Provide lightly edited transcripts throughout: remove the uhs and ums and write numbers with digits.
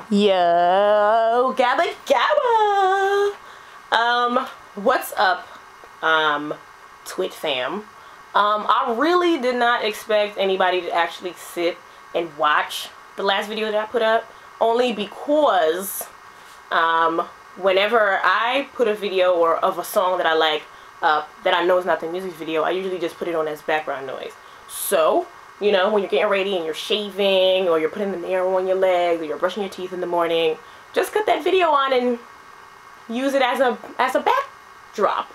Yo, Gabba Gabba! What's up, Twit fam? I really did not expect anybody to actually sit and watch the last video that I put up, only because, whenever I put a video of a song that I like, that I know is not the music video, I usually just put it on as background noise. So, you know, when you're getting ready and you're shaving, or you're putting the nail on your legs, or you're brushing your teeth in the morning, just put that video on and use it as a backdrop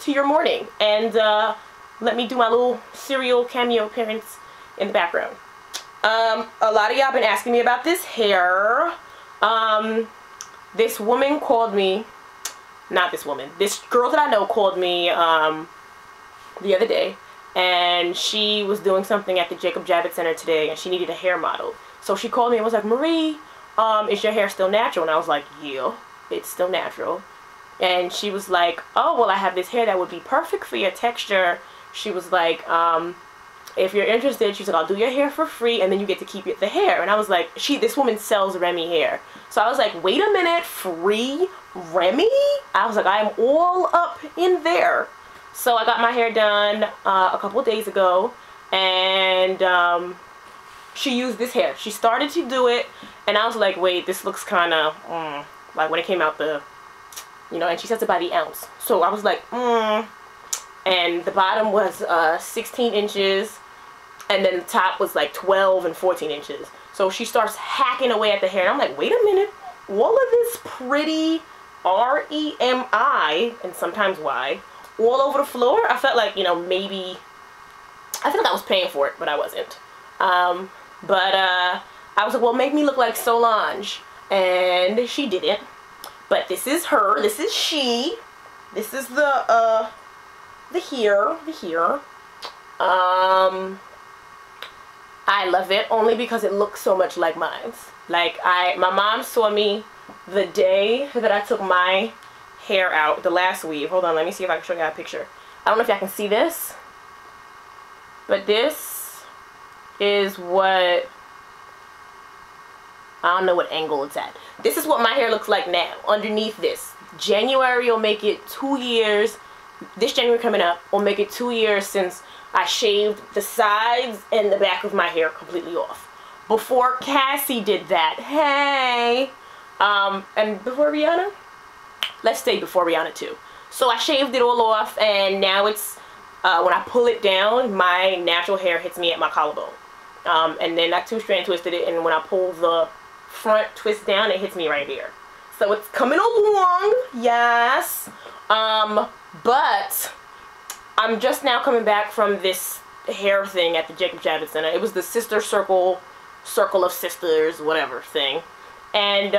to your morning. And let me do my little serial cameo appearance in the background. A lot of y'all been asking me about this hair. This woman called me, not this woman, this girl that I know called me the other day. And she was doing something at the Jacob Javits Center today, and she needed a hair model. So she called me and was like, Marie, is your hair still natural? And I was like, yeah, it's still natural. And she was like, oh, well, I have this hair that would be perfect for your texture. She was like, if you're interested, she's like, I'll do your hair for free, and then you get to keep the hair. And I was like, this woman sells Remy hair. So I was like, wait a minute, free Remy? I was like, I'm all up in there. So I got my hair done a couple of days ago, and she used this hair. She started to do it, and I was like, wait, this looks kind of, like when it came out you know, and she says it by the ounce. So I was like, and the bottom was 16 inches, and then the top was like 12 and 14 inches. So she starts hacking away at the hair, and I'm like, wait a minute, all of this pretty R-E-M-I, and sometimes Y, all over the floor. I felt like, you know, maybe I felt like I was paying for it, but I wasn't. I was like, well, make me look like Solange, and she didn't. But this is her. This is she. This is the hair. I love it only because it looks so much like mine. Like my mom saw me the day that I took my hair out, the last weave. Hold on, let me see if I can show you a picture. I don't know if y'all can see this, but this is what, I don't know what angle it's at. This is what my hair looks like now, underneath this. January will make it 2 years. This January coming up will make it 2 years since I shaved the sides and the back of my hair completely off. Before Cassie did that, hey, and before Rihanna, let's stay before Rihanna too. So I shaved it all off, and now it's, when I pull it down, my natural hair hits me at my collarbone. And then I two-strand twisted it, and when I pull the front twist down, it hits me right here. So it's coming along, yes. But I'm just now coming back from this hair thing at the Jacob Javits Center. It was the sister circle of sisters, whatever thing. And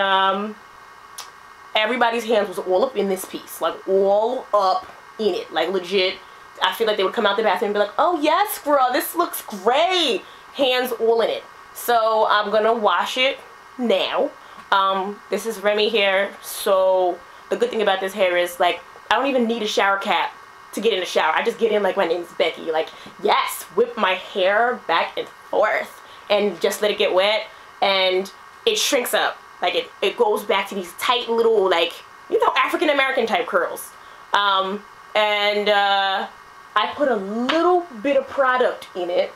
everybody's hands was all up in this piece, like all up in it, like legit. I feel like they would come out the bathroom and be like, oh yes, girl, this looks great. Hands all in it. So I'm gonna wash it now. This is Remy hair, so the good thing about this hair is, like, I don't even need a shower cap to get in the shower. I just get in like my name's Becky. Like, yes, whip my hair back and forth and just let it get wet, and it shrinks up. Like, it goes back to these tight little, like, you know, African-American type curls. I put a little bit of product in it,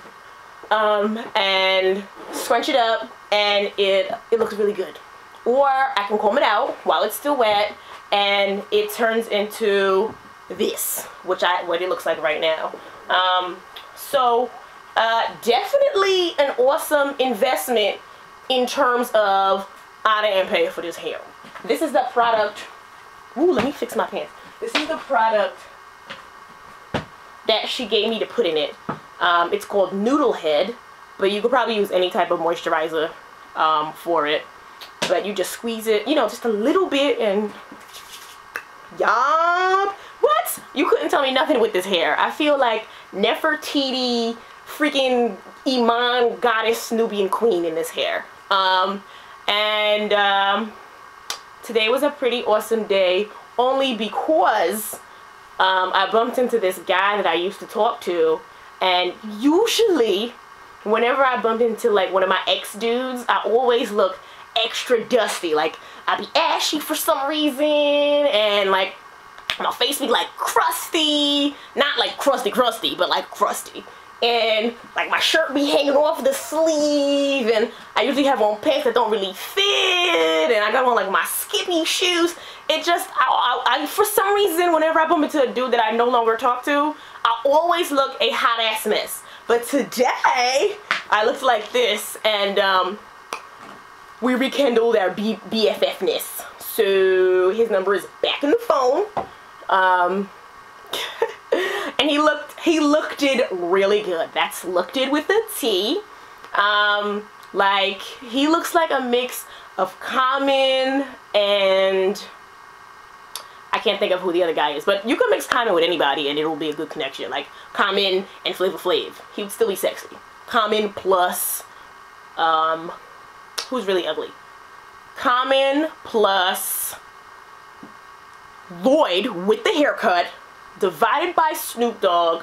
and scrunch it up, and it looks really good. Or I can comb it out while it's still wet, and it turns into this, what it looks like right now. Definitely an awesome investment in terms of I didn't pay for this hair. This is the product. Ooh, let me fix my pants. This is the product that she gave me to put in it. It's called Noodle Head, but you could probably use any type of moisturizer for it. But you just squeeze it, you know, just a little bit, and yup. What? You couldn't tell me nothing with this hair. I feel like Nefertiti, freaking Iman, goddess, Nubian queen in this hair. Today was a pretty awesome day, only because I bumped into this guy that I used to talk to, and usually whenever I bump into like one of my ex dudes, I always look extra dusty. Like, I be ashy for some reason, and like my face be like crusty, not like crusty, but like crusty. And like my shirt be hanging off the sleeve, and I usually have on pants that don't really fit, and I got on like my skippy shoes. It just, I for some reason, whenever I bump into a dude that I no longer talk to, I always look a hot ass mess. But today, I looked like this, and we rekindled our BFF-ness. So his number is back in the phone. And he looked it really good. That's looked it with a T. Like, he looks like a mix of Common and I can't think of who the other guy is, but you can mix Common with anybody and it'll be a good connection. Like Common and Flavor Flav, he would still be sexy. Common plus who's really ugly? Common plus Lloyd with the haircut divided by Snoop Dogg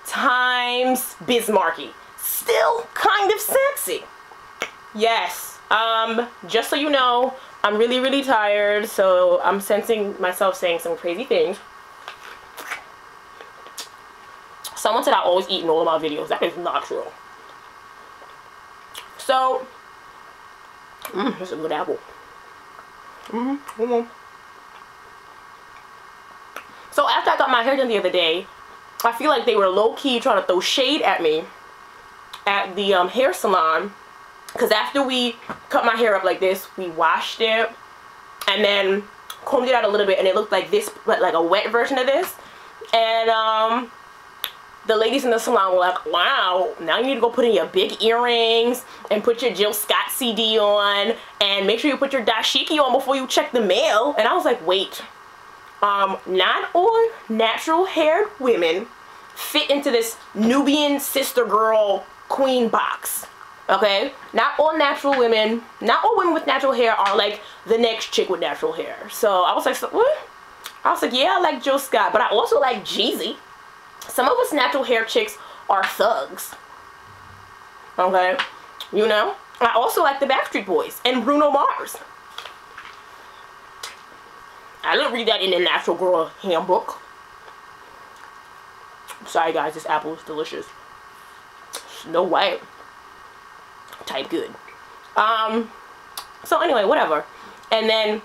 times Bismarcky. Still kind of sexy. Yes. Just so you know, I'm really tired, so I'm sensing myself saying some crazy things. Someone said I always eat in all of my videos. That is not true. So, that's a good apple. So after I got my hair done the other day, I feel like they were low-key trying to throw shade at me at the hair salon. Because after we cut my hair up like this, we washed it and then combed it out a little bit, and it looked like this, but like a wet version of this. And the ladies in the salon were like, wow, now you need to go put in your big earrings and put your Jill Scott CD on and make sure you put your dashiki on before you check the mail. And I was like, wait, not all natural haired women fit into this Nubian sister girl queen box. Okay, not all natural women, not all women with natural hair are like the next chick with natural hair. So I was like, so, what? I was like, yeah, I like Jill Scott, but I also like Jeezy. Some of us natural hair chicks are thugs. Okay, you know. I also like the Backstreet Boys and Bruno Mars. I didn't read that in the Natural Girl Handbook. Sorry guys, this apple is delicious. No way. Type good. So anyway, whatever. And then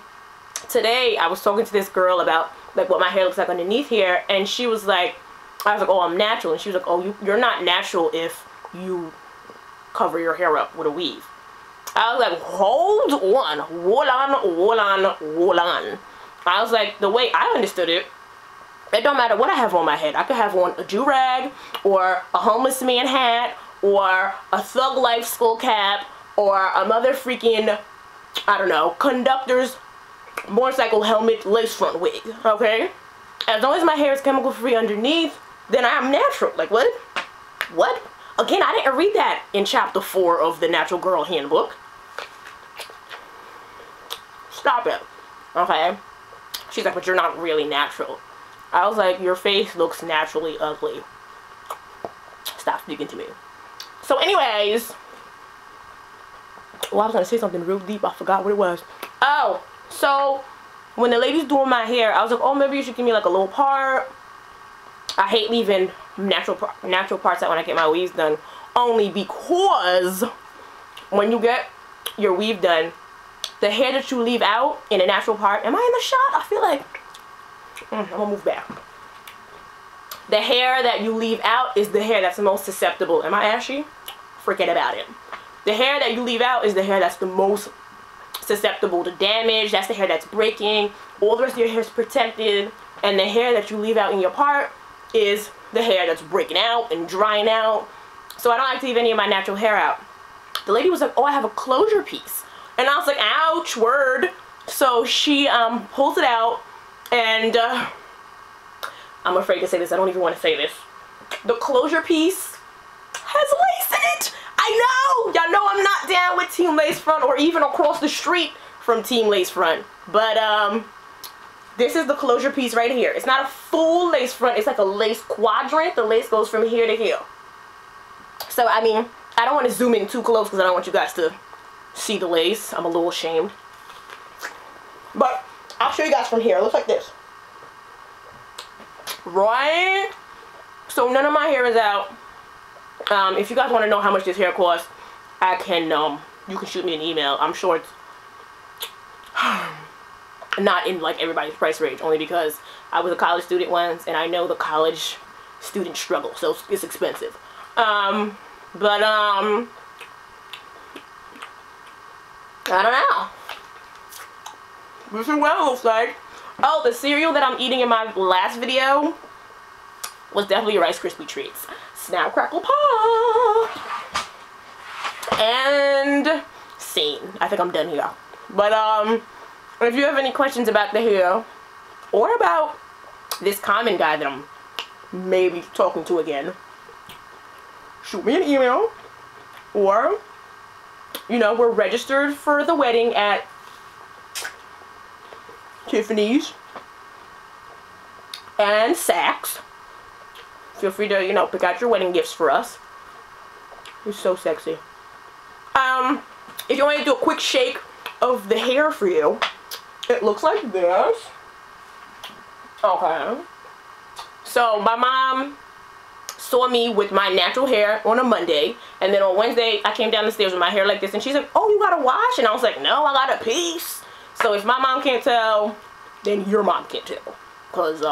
today I was talking to this girl about like what my hair looks like underneath here, and she was like, I was like, oh, I'm natural, and she was like, oh, you're not natural if you cover your hair up with a weave. I was like, hold on. I was like, the way I understood it, it don't matter what I have on my head. I could have on a do-rag or a homeless man hat or a Thug Life skull cap or a mother freaking, I don't know, conductor's motorcycle helmet lace front wig, okay? As long as my hair is chemical free underneath, then I am natural. Like, what? What? Again, I didn't read that in chapter 4 of the Natural Girl Handbook. Stop it. Okay? She's like, but you're not really natural. I was like, your face looks naturally ugly. Stop speaking to me. So anyways, well, I was going to say something real deep. I forgot what it was. Oh, so when the lady's doing my hair, I was like, oh, maybe you should give me like a little part. I hate leaving natural parts out when I get my weaves done, only because when you get your weave done, the hair that you leave out in a natural part, am I in the shot? I feel like, I'm gonna move back. The hair that you leave out is the hair that's the most susceptible. Am I ashy? Forget about it. The hair that you leave out is the hair that's the most susceptible to damage. That's the hair that's breaking. All the rest of your hair is protected. And the hair that you leave out in your part is the hair that's breaking out and drying out. So I don't like to leave any of my natural hair out. The lady was like, oh, I have a closure piece. And I was like, ouch, word. So she pulls it out, and I'm afraid to say this. I don't even want to say this. The closure piece has lace in it. I know. Y'all know I'm not down with Team Lace Front or even across the street from Team Lace Front. But this is the closure piece right here. It's not a full lace front. It's like a lace quadrant. The lace goes from here to here. So, I mean, I don't want to zoom in too close because I don't want you guys to see the lace. I'm a little ashamed. But I'll show you guys from here. It looks like this. Right? So none of my hair is out. If you guys want to know how much this hair costs, I can, you can shoot me an email. I'm sure it's not in like everybody's price range, only because I was a college student once and I know the college student struggle, so it's expensive. I don't know. This is what it looks like. Oh, the cereal that I'm eating in my last video was definitely Rice Krispie Treats. Snap, crackle, pop. And scene. I think I'm done here. But if you have any questions about the hair or about this common guy that I'm maybe talking to again, shoot me an email. Or, you know, we're registered for the wedding at Tiffany's and Saks. Feel free to, you know, pick out your wedding gifts for us. It's so sexy. If you want to do a quick shake of the hair for you, it looks like this. Okay. So my mom saw me with my natural hair on a Monday, and then on Wednesday I came down the stairs with my hair like this, and she's like, "Oh, you got a wash?" And I was like, "No, I got a piece." So if my mom can't tell, then your mom can't tell, because